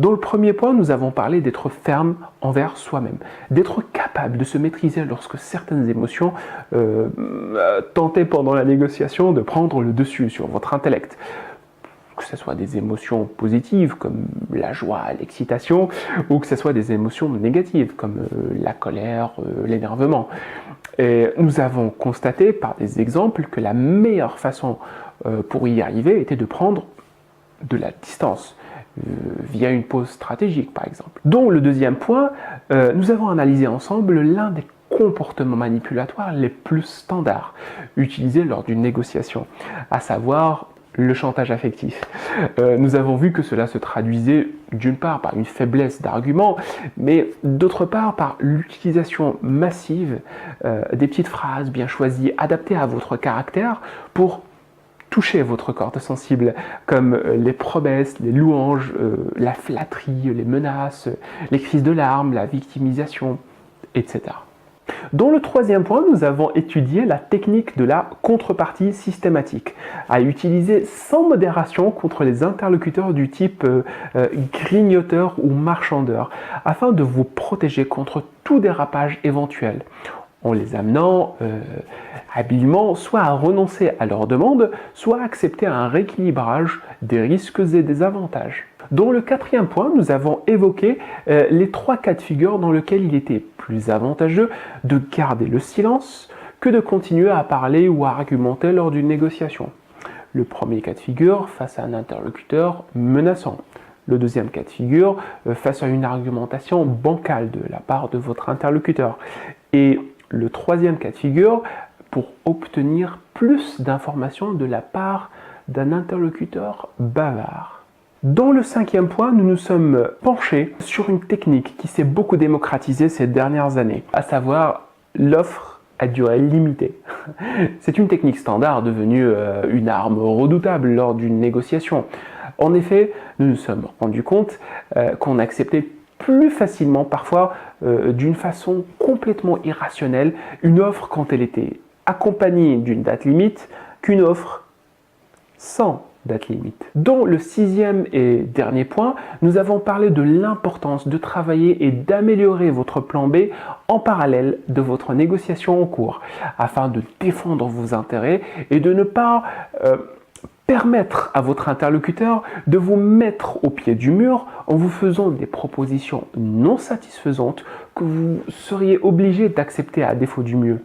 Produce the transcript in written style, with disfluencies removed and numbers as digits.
Dans le premier point, nous avons parlé d'être ferme envers soi-même, d'être capable de se maîtriser lorsque certaines émotions tentaient pendant la négociation de prendre le dessus sur votre intellect. Que ce soit des émotions positives comme la joie, l'excitation, ou que ce soit des émotions négatives comme la colère, l'énervement. Et nous avons constaté par des exemples que la meilleure façon pour y arriver était de prendre de la distance, via une pause stratégique par exemple. Donc le deuxième point, nous avons analysé ensemble l'un des comportements manipulatoires les plus standards utilisés lors d'une négociation, à savoir le chantage affectif. Nous avons vu que cela se traduisait d'une part par une faiblesse d'arguments, mais d'autre part par l'utilisation massive des petites phrases bien choisies, adaptées à votre caractère pour toucher votre corde sensible, comme les promesses, les louanges, la flatterie, les menaces, les crises de larmes, la victimisation, etc. Dans le troisième point, nous avons étudié la technique de la contrepartie systématique, à utiliser sans modération contre les interlocuteurs du type grignoteur ou marchandeur, afin de vous protéger contre tout dérapage éventuel, en les amenant habilement soit à renoncer à leur demande, soit à accepter un rééquilibrage des risques et des avantages. Dans le quatrième point, nous avons évoqué les trois cas de figure dans lesquels il était plus avantageux de garder le silence que de continuer à parler ou à argumenter lors d'une négociation. Le premier cas de figure face à un interlocuteur menaçant. Le deuxième cas de figure face à une argumentation bancale de la part de votre interlocuteur. Et le troisième cas de figure pour obtenir plus d'informations de la part d'un interlocuteur bavard. Dans le cinquième point, nous nous sommes penchés sur une technique qui s'est beaucoup démocratisée ces dernières années, à savoir l'offre à durée limitée. C'est une technique standard devenue une arme redoutable lors d'une négociation. En effet, nous nous sommes rendus compte qu'on acceptait plus facilement, parfois d'une façon complètement irrationnelle, une offre quand elle était accompagnée d'une date limite qu'une offre sans date limite. Dans le sixième et dernier point, nous avons parlé de l'importance de travailler et d'améliorer votre plan B en parallèle de votre négociation en cours, afin de défendre vos intérêts et de ne pas permettre à votre interlocuteur de vous mettre au pied du mur en vous faisant des propositions non satisfaisantes que vous seriez obligé d'accepter à défaut du mieux.